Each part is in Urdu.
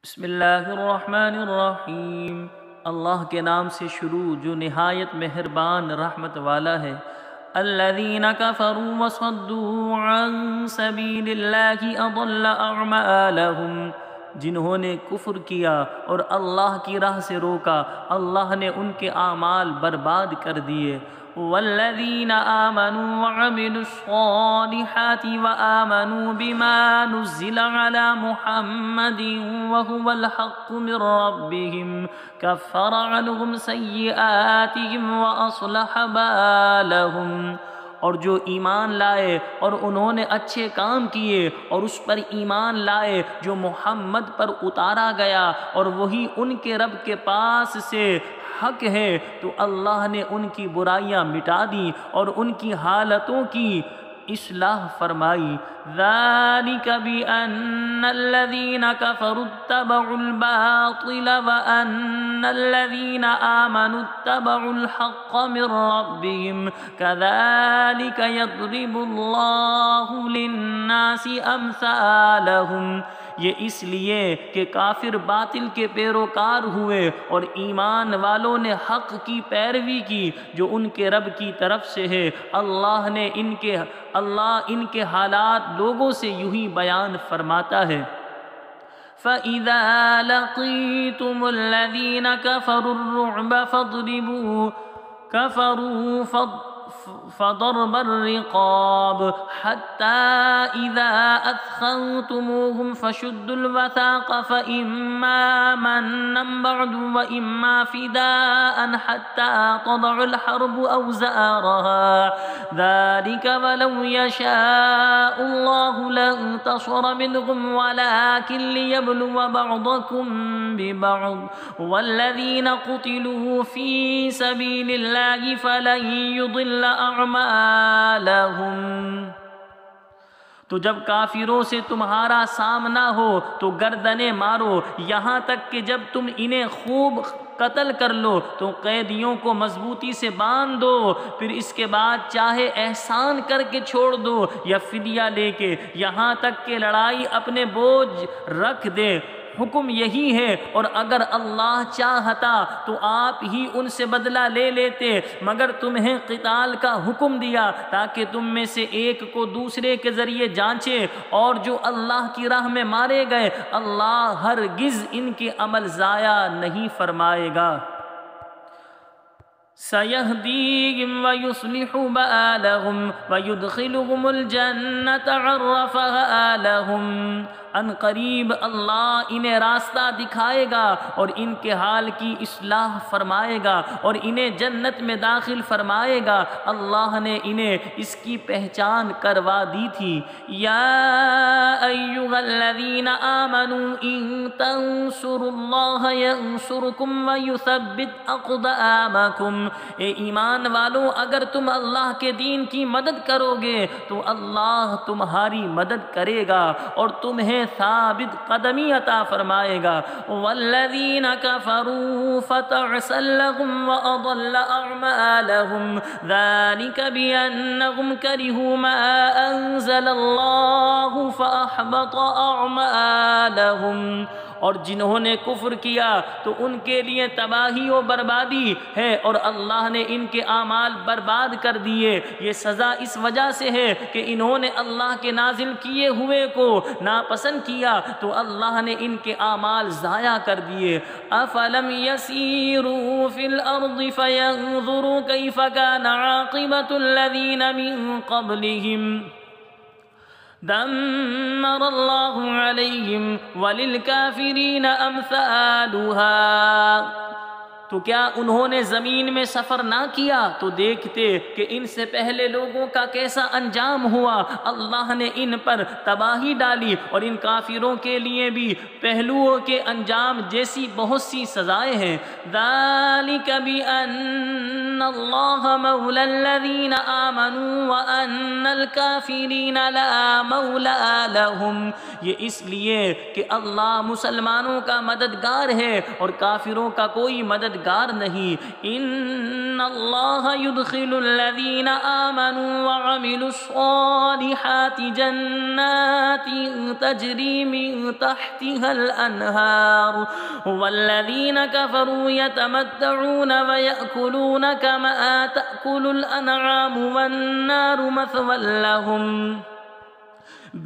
بسم اللہ الرحمن الرحیم، اللہ کے نام سے شروع جو نہایت مہربان رحمت والا ہے۔ الذین کفروا وصدوا عن سبیل اللہ اضل اعمالہم، جنہوں نے کفر کیا اور اللہ کی راہ سے روکا، اللہ نے ان کے اعمال برباد کر دیے۔ والذین آمنوا وعملوا الصالحات وآمنوا بما نزل على محمد وهو الحق من ربهم كفر عنهم سیئاتهم وأصلح بالهم، اور جو ایمان لائے اور انہوں نے اچھے کام کیے اور اس پر ایمان لائے جو محمد پر اتارا گیا اور وہی ان کے رب کے پاس سے حق ہے، تو اللہ نے ان کی برائیاں مٹا دی اور ان کی حالتوں کی اصلاح فرمائی۔ ذالک بأن الذین کفروا اتبعوا الباطل وأن الذین آمنوا اتبعوا الحق من ربهم كذلك يضرب اللہ للناس امثالهم، یہ اس لیے کہ کافر باطل کے پیروکار ہوئے اور ایمان والوں نے حق کی پیروی کی جو ان کے رب کی طرف سے ہے، اللہ ان کے حالات لوگوں سے یوں ہی بیان فرماتا ہے۔ فَإِذَا لَقِيتُمُ الَّذِينَ كَفَرُوا الرُّعْبَ فضرب الرقاب حتى إذا أثخنتموهم فشدوا الوثاق فإما منا بعد وإما فداء حتى تضع الحرب أوزارها ذلك ولو يشاء الله لانتصر منهم ولكن ليبلو بعضكم ببعض والذين قتلوا في سبيل الله فلن يضل اعمالہم، تو جب کافروں سے تمہارا سامنا ہو تو گردنیں مارو یہاں تک کہ جب تم انہیں خوب قتل کر لو تو قیدیوں کو مضبوطی سے باندھ دو، پھر اس کے بعد چاہے احسان کر کے چھوڑ دو یا فدیہ لے کے، یہاں تک کہ لڑائی اپنے بوجھ رکھ دے۔ حکم یہی ہے، اور اگر اللہ چاہتا تو آپ ہی ان سے بدلہ لے لیتے، مگر تمہیں قتال کا حکم دیا تاکہ تم میں سے ایک کو دوسرے کے ذریعے جانچے، اور جو اللہ کی راہ میں مارے گئے اللہ ہرگز ان کے عمل ضائع نہیں فرمائے گا۔ سَيَهْدِيهِمْ وَيُصْلِحُ بَالَهُمْ وَيُدْخِلُهُمُ الْجَنَّةَ عَرَّفَهَا لَهُمْ، ان قریب اللہ انہیں راستہ دکھائے گا اور ان کے حال کی اصلاح فرمائے گا اور انہیں جنت میں داخل فرمائے گا، اللہ نے انہیں اس کی پہچان کروا دی تھی۔ یا ایھا الذین آمنوا ان تنصروا اللہ ینصرکم ویثبت اقدامکم، اے ایمان والو اگر تم اللہ کے دین کی مدد کرو گے تو اللہ تمہاری مدد کرے گا اور تمہیں ثابت قدمی عطا فرمائے گا۔ والذین کفروا فتعسا لهم واضل اعمالهم ذلک بانہم کرہوا ما انزل اللہ فاحبط اعمالهم، اور جنہوں نے کفر کیا تو ان کے لیے تباہی و بربادی ہے اور اللہ نے ان کے اعمال برباد کر دیے۔ یہ سزا اس وجہ سے ہے کہ انہوں نے اللہ کے نازل کیے ہوئے کو ناپسند کیا تو اللہ نے ان کے اعمال ضائع کر دیے۔ افلم یسیروا فی الارض فینظروا کیف کان عاقبۃ الذین من قبلہم دمر اللہ علیہم وللکافرین امثالها، تو کیا انہوں نے زمین میں سفر نہ کیا تو دیکھتے کہ ان سے پہلے لوگوں کا کیسا انجام ہوا، اللہ نے ان پر تباہی ڈالی اور ان کافروں کے لیے بھی پہلوؤں کے انجام جیسی بہت سی سزائیں ہیں۔ ذالک بأن اللہ مولی الذین آمنوا وان الکافرین لا مولی لہم، یہ اس لیے کہ اللہ مسلمانوں کا مددگار ہے اور کافروں کا کوئی مددگار نہیں۔ ان اللہ يدخل الذین آمنوا وعملوا الصالحات جنات تجری من تحتها الانہار والذین کفروا يتمتعون ويأكلون كما تأكل الانعام والنار مثوى لهم۔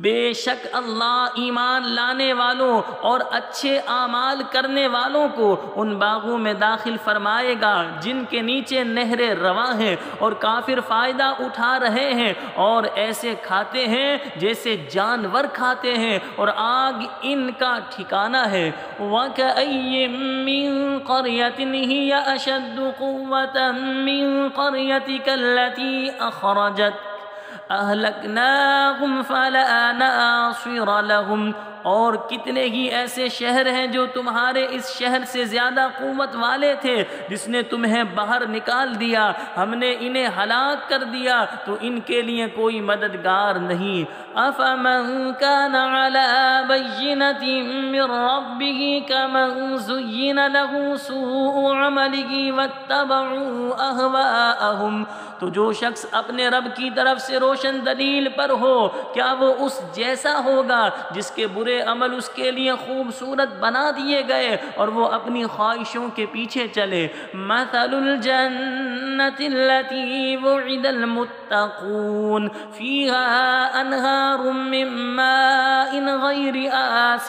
بے شک اللہ ایمان لانے والوں اور اچھے اعمال کرنے والوں کو ان باغوں میں داخل فرمائے گا جن کے نیچے نہریں رواں ہیں، اور کافر فائدہ اٹھا رہے ہیں اور ایسے کھاتے ہیں جیسے جانور کھاتے ہیں، اور آگ ان کا ٹھکانہ ہے۔ وَكَأَيٍّ مِّن قَرْيَةٍ هِيَ أَشَدُّ قُوَّةً مِّن قَرْيَتِكَ الَّتِي أَخْرَجَتْكَ اہلکناہم فلا ناصر لہم، اور کتنے ہی ایسے شہر ہیں جو تمہارے اس شہر سے زیادہ قوت والے تھے جس نے تمہیں باہر نکال دیا، ہم نے انہیں ہلاک کر دیا تو ان کے لیے کوئی مددگار نہیں۔ افمن کان علی بینۃ من ربہ کمن زین له سوء عملہ واتبعوا اہواءہم، تو جو شخص اپنے رب کی طرف سے روشن دلیل پر ہو کیا وہ اس جیسا ہوگا جس کے برے عمل اس کے لیے خوبصورت بنا دیے گئے اور وہ اپنی خواہشوں کے پیچھے چلے۔ مثل الجنۃ التي وعد المتقون فيها انہار من ماء غیر آس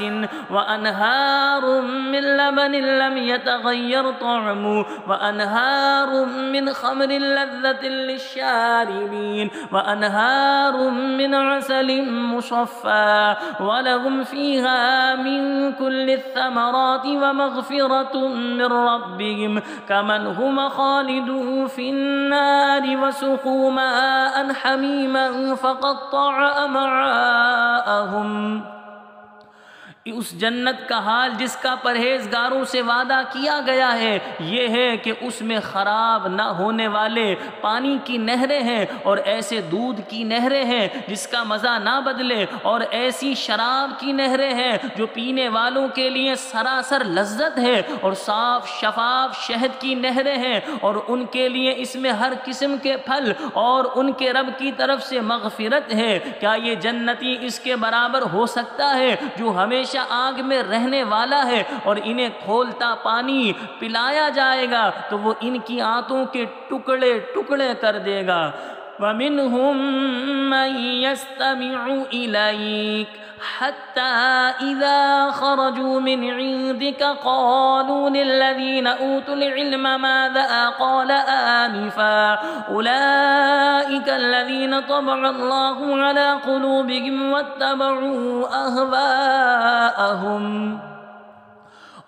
وانہار من لبن لم يتغیر طعمه وانہار من خمر لذة للشاربین وانہار من عسل مصفى ولهم فيها من كل الثمرات ومغفرة من ربهم كمن هم خالدون في النار وسقوا ماء حميما فقطع أمعاءهم۔ اس جنت کا حال جس کا پرہیزگاروں سے وعدہ کیا گیا ہے یہ ہے کہ اس میں خراب نہ ہونے والے پانی کی نہریں ہیں اور ایسے دودھ کی نہریں ہیں جس کا مزہ نہ بدلے، اور ایسی شراب کی نہریں ہیں جو پینے والوں کے لیے سراسر لذت ہے، اور صاف شفاف شہد کی نہریں ہیں، اور ان کے لیے اس میں ہر قسم کے پھل اور ان کے رب کی طرف سے مغفرت ہے۔ کیا یہ جنتی اس کے برابر ہو سکتا ہے جو ہمیشہ آگ میں رہنے والا ہے، اور انہیں کھولتا پانی پلایا جائے گا تو وہ ان کی آنتوں کے ٹکڑے ٹکڑے کر دے گا۔ وَمِنْهُمْ مَنْ يَسْتَمِعُ إِلَيْكَ حَتَّى إِذَا خَرَجُوا مِنْ عِنْدِكَ قَالُوا لِلَّذِينَ أُوتُوا الْعِلْمَ مَاذَا قَالَ آنِفًا أُولَئِكَ الَّذِينَ طَبَعَ اللَّهُ عَلَى قُلُوبِهِمْ وَاتَّبَعُوا أَهْوَاءَهُمْ۔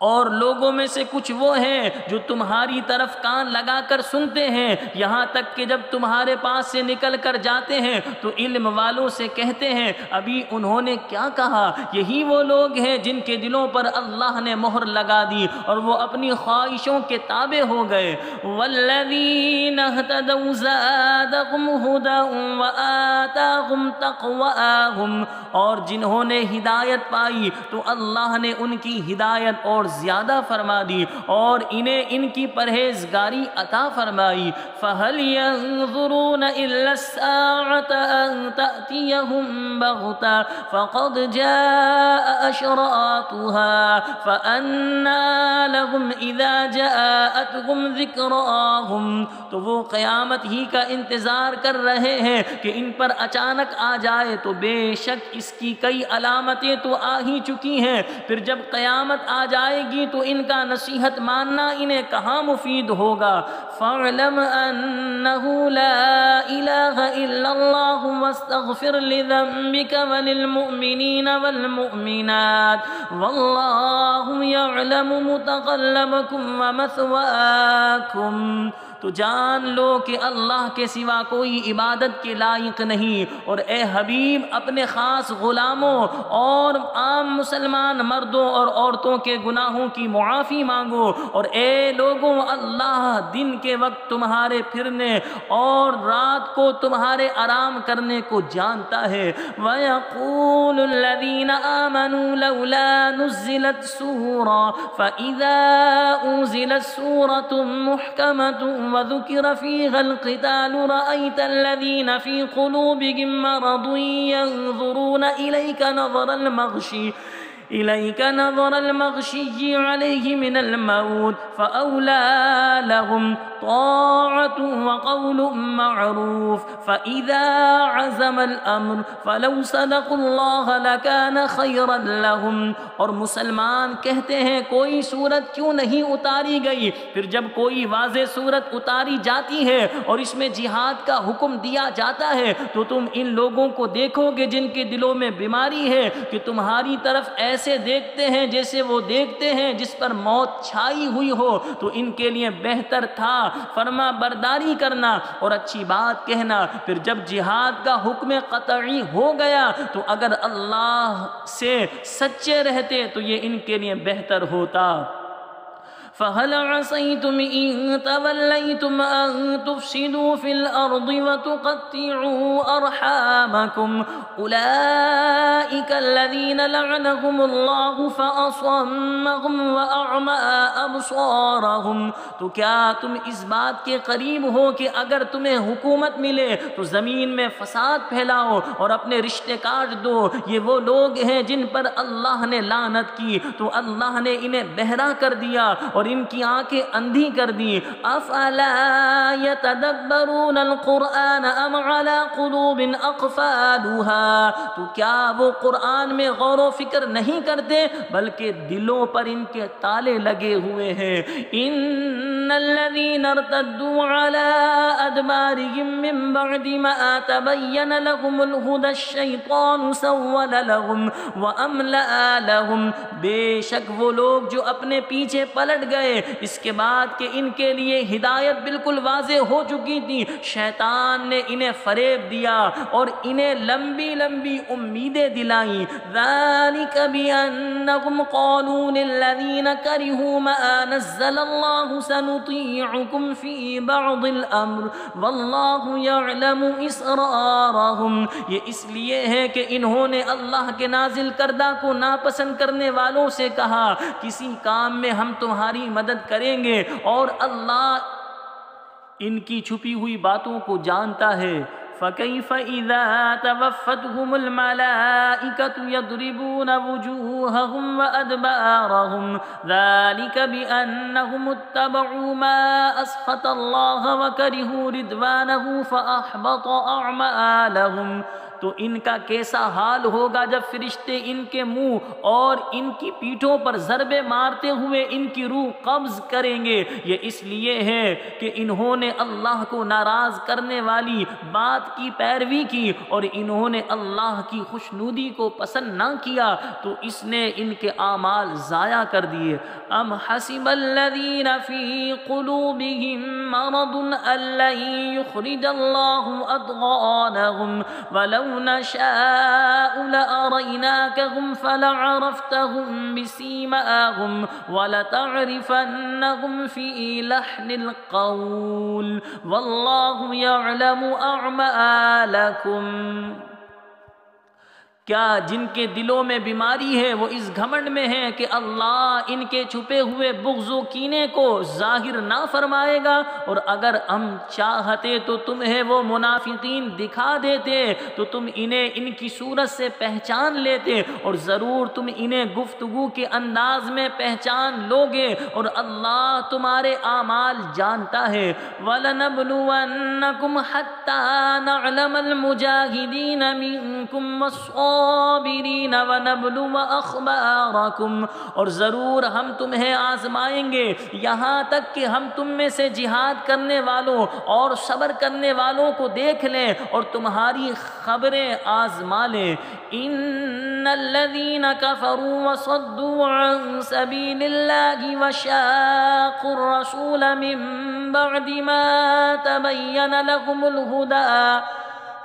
اور لوگوں میں سے کچھ وہ ہیں جو تمہاری طرف کان لگا کر سنتے ہیں، یہاں تک کہ جب تمہارے پاس سے نکل کر جاتے ہیں تو علم والوں سے کہتے ہیں ابھی انہوں نے کیا کہا۔ یہی وہ لوگ ہیں جن کے دلوں پر اللہ نے مہر لگا دی اور وہ اپنی خواہشوں کے تابع ہو گئے۔ والذین اہتدوا زادہم ھدی وآتاہم تقواہم، اور جنہوں نے ہدایت پائی تو اللہ نے ان کی ہدایت اور زیادہ فرما دی اور انہیں ان کی پرہیزگاری عطا فرمائی۔ فَهَلْ يَنظُرُونَ إِلَّا السَّاعَةَ أَن تَأْتِيَهُم بَغْتَةً فَقَدْ جَاءَ أَشْرَاطُهَا فَأَنَّىٰ لَهُمْ إِذَا جَاءَتْهُمْ ذِكْرَاهُمْ، تو وہ قیامت ہی کا انتظار کر رہے ہیں کہ ان پر اچانک آ جائے، تو بے شک اس کی کئی علامتیں تو آ ہی چکی ہیں، پھر جب قیامت آ جائے گی تو ان کا نصیحت ماننا انہیں کہاں مفید ہوگا۔ فَاعْلَمْ أَنَّهُ لَا إِلَٰهَ إِلَّا اللَّهُ وَاسْتَغْفِرْ لِذَنبِكَ وَلِلْمُؤْمِنِينَ وَالْمُؤْمِنَاتِ وَاللَّهُ يَعْلَمُ مُتَقَلَّبَكُمْ وَمَثْوَاكُمْ۔ تو جان لو کہ اللہ کے سوا کوئی عبادت کے لائق نہیں، اور اے حبیب اپنے خاص غلاموں اور عام مسلمان مردوں اور عورتوں کے گناہوں کی معافی مانگو، اور اے لوگوں اللہ دن کے کے وقت تمہارے پھرنے اور رات کو تمہارے آرام کرنے کو جانتا ہے۔ وَيَقُولُ الَّذِينَ آمَنُوا لَوْلَا نُزِّلَتْ سُورَةٌ فَإِذَا أُنزِلَتْ سُورَةٌ مُحْكَمَةٌ وَذُكِرَ فِيهَا الْقِتَالُ رَأَيْتَ الَّذِينَ فِي قُلُوبِهِم مَّرَضٌ يَنظُرُونَ إليك نظر المغشي عليه من الموت فأولى لهم طاعة وقول معروف فإذا عزم الأمر فلو صدقوا الله لكان خيرا لهم۔ اور مسلمان کہتے ہیں کوئی صورت کیوں نہیں اتاری گئی؟ پھر جب کوئی واضح صورت اتاری جاتی ہے اور اس میں جہاد کا حکم دیا جاتا ہے تو تم ان لوگوں کو دیکھو گے جن کے دلوں میں بیماری ہے کہ تمہاری طرف ایسے دیکھتے ہیں جیسے وہ دیکھتے ہیں جس پر موت چھائی ہوئی ہو، تو ان کے لیے بہتر تھا فرما برداری کرنا اور اچھی بات کہنا۔ پھر جب جہاد کا حکم قطعی ہو گیا تو اگر اللہ سے سچے رہتے تو یہ ان کے لیے بہتر ہوتا۔ فَهَلْ عَصَيْتُمْ إِن تَوَلَّيْتُمْ أَن تُفْسِدُوا فِي الْأَرْضِ وَتُقَطِّعُوا أَرْحَامَكُمْ أُولَئِكَ الَّذِينَ لَعَنَهُمُ اللَّهُ فَأَصَمَّهُمْ وَأَعْمَىٰ أَبْصَارَهُمْ۔ تو کیا تم اس بات کے قریب ہو کہ اگر تمہیں حکومت ملے تو زمین میں فساد پھیلاؤ اور اپنے رشتے کاٹ دو؟ یہ وہ لوگ ہیں جن پر اللہ نے لعنت کی تو اللہ نے انہیں بہرا کر دیا اور ان کی آنکھیں اندھی کر دی۔ افلا يتدبرون القرآن ام على قلوب اقفالها؟ تو کیا وہ قرآن میں غور و فکر نہیں کرتے بلکہ دلوں پر ان کے تالے لگے ہوئے ہیں۔ ان الذين ارتدوا على ادبارهم من بعد ما تبين لهم الهدى الشيطان سول لهم واملأ لهم۔ بے شک وہ لوگ جو اپنے پیچھے پلٹ گئے اس کے بعد کہ ان کے لیے ہدایت بالکل واضح ہو چکی تھی، شیطان نے انہیں فریب دیا اور انہیں لمبی لمبی امیدیں دلائیں۔ ذَلِكَ بِأَنَّهُمْ قَالُوا لِلَّذِينَ كَرِهُوا مَا نَزَّلَ اللَّهُ سَنُطِيعُكُمْ فِي بَعْضِ الْأَمْرِ وَاللَّهُ يَعْلَمُ إِسْرَارَهُمْ۔ یہ اس لیے ہے کہ انہوں نے اللہ کے نازل کردہ کو ناپسند کرنے والوں سے کہا کسی کام میں ہم تمہاری مدد کریں گے اور اللہ ان کی چھپی ہوئی باتوں کو جانتا ہے۔ فَكَيْفَ إِذَا تَوَفَّتْهُمُ الْمَلَائِكَةُ يَضْرِبُونَ وُجُوهَهُمْ وَأَدْبَارَهُمْ ذَلِكَ بِأَنَّهُمُ اتَّبَعُوا مَا أَسْخَطَ اللَّهَ وَكَرِهُوا رِضْوَانَهُ فَأَحْبَطَ أَعْمَالَهُمْ۔ تو ان کا کیسا حال ہوگا جب فرشتے ان کے منہ اور ان کی پیٹھوں پر ضربے مارتے ہوئے ان کی روح قبض کریں گے۔ یہ اس لیے ہے کہ انہوں نے اللہ کو ناراض کرنے والی بات کی پیروی کی اور انہوں نے اللہ کی خوشنودی کو پسند نہ کیا تو اس نے ان کے اعمال ضائع کر دیے۔ ام حسب الذین فی قلوبہم مرض ان لن یخرج اللہ اضغانہم ولو نشاء لأريناكهم فلعرفتهم بسيماهم ولتعرفنهم في لحن القول والله يعلم أعمالكم۔ کیا جن کے دلوں میں بیماری ہے وہ اس گھمنڈ میں ہیں کہ اللہ ان کے چھپے ہوئے بغض و کینے کو ظاہر نہ فرمائے گا؟ اور اگر ہم چاہتے تو تمہیں وہ منافقین دکھا دیتے تو تم انہیں ان کی صورت سے پہچان لیتے اور ضرور تم انہیں گفتگو کے انداز میں پہچان لوگے اور اللہ تمہارے اعمال جانتا ہے۔ وَلَنَبْلُوَنَّكُمْ حَتَّى نَعْلَمَ الْمُجَاهِدِينَ مِنْكُمْ وَالصَّابِرِينَ وَنَبْلُوَ أَخْبَارَكُمْ۔ اور ضرور ہم تمہیں آزمائیں گے یہاں تک کہ ہم تم میں سے جہاد کرنے والوں اور صبر کرنے والوں کو دیکھ لیں اور تمہاری خبریں آزما لیں۔ إِنَّ الَّذِينَ كَفَرُوا وَصَدُّوا عَن سَبِيلِ اللَّهِ وَشَاقُّوا الرَّسُولَ مِن بَعْدِ مَا تَبَيَّنَ لَهُمُ الْهُدَىٰ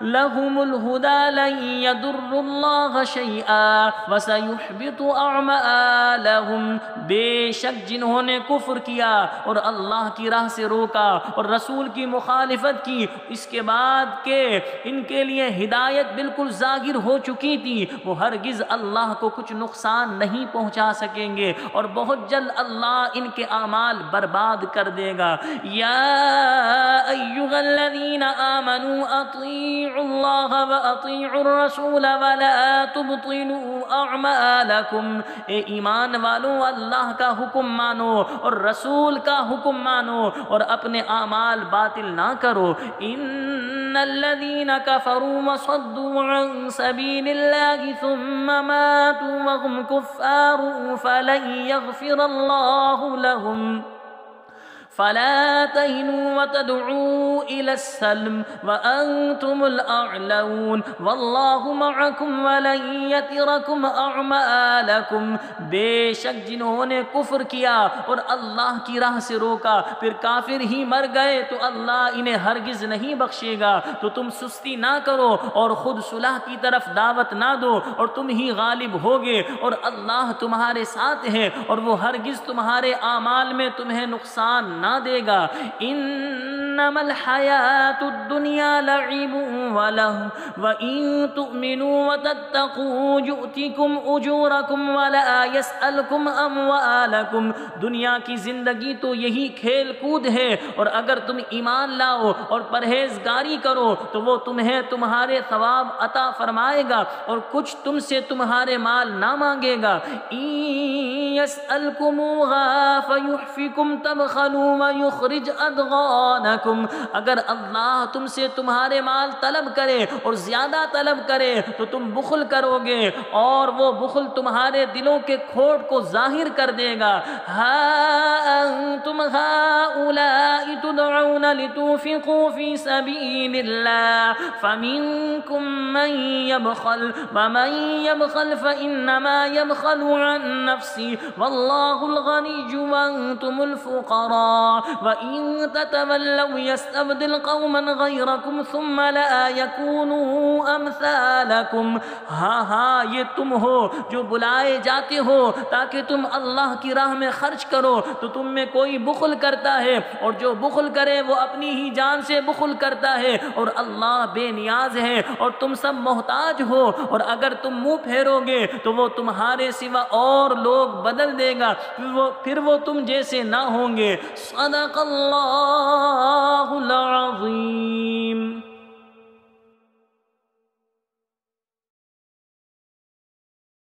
لهم الهدى لن يضروا الله شيئا وسيحبط أعمالهم۔ بے شک جنہوں نے کفر کیا اور اللہ کی راہ سے روکا اور رسول کی مخالفت کی اس کے بعد کہ ان کے لیے ہدایت بالکل ظاہر ہو چکی تھی، وہ ہرگز اللہ کو کچھ نقصان نہیں پہنچا سکیں گے اور بہت جلد اللہ ان کے اعمال برباد کر دے گا۔ یا ایھا الذین آمنوا اطیعوا اللہ واطیعوا الرسول ولا تبطلوا اعمالکم۔ اے ایمان والو، اللہ کا حکم مانو اور رسول کا حکم مانو اور اپنے اعمال باطل نہ کرو۔ ان الذین کفروا وصدوا عن سبیل اللہ ثم ماتوا وهم کفار فلن یغفر اللہ لهم فلا تهنوا وتدعوا إلى السلم وأنتم الأعلون والله معكم ولن يتركم أعمالكم۔ بے شک جنہوں نے کفر کیا اور اللہ کی راہ سے روکا پھر کافر ہی مر گئے تو اللہ انہیں ہرگز نہیں بخشے گا۔ تو تم سستی نہ کرو اور خود صلح کی طرف دعوت نہ دو اور تم ہی غالب ہوگے اور اللہ تمہارے ساتھ ہے اور وہ ہرگز تمہارے اعمال میں تمہیں نقصان نہ دے گا۔ انما الحیات الدنیا لعب ولہو وان تؤمنوا وتتقوا یؤتکم اجورکم ولا یسألکم اموالکم۔ دنیا کی زندگی تو یہی کھیل کود ہے اور اگر تم ایمان لاؤ اور پرہیزگاری کرو تو وہ تمہیں تمہارے ثواب عطا فرمائے گا اور کچھ تم سے تمہارے مال نہ مانگے گا۔ ان یسألکموها فیحفکم تبخلوا ویخرج ادغانکم۔ اگر اللہ تم سے تمہارے مال طلب کرے اور زیادہ طلب کرے تو تم بخل کرو گے اور وہ بخل تمہارے دلوں کے کھوٹ کو ظاہر کر دے گا۔ ہا انتم ہؤلاء تدعون لتنفقوا فی سبیل اللہ فمنکم من یبخل ومن یبخل فانما یبخل عن نفسہ واللہ الغنی وانتم الفقراء وَإِن تَتَوَلَّوْا يَسْتَبْدِلْ قَوْمًا غَيْرَكُمْ ثُمَّ لَا يَكُونُوا أَمْثَالَكُمْ۔ ہاں یہ تم ہو جو بلائے جاتے ہو تاکہ تم اللہ کی راہ میں خرچ کرو تو تم میں کوئی بخل کرتا ہے اور جو بخل کرے وہ اپنی ہی جان سے بخل کرتا ہے اور اللہ بے نیاز ہے اور تم سب محتاج ہو اور اگر تم منہ پھیرو گے تو وہ تمہارے سوا اور لوگ بدل دے گا پھر وہ تم جیسے نہ ہوں گے۔ صدق اللہ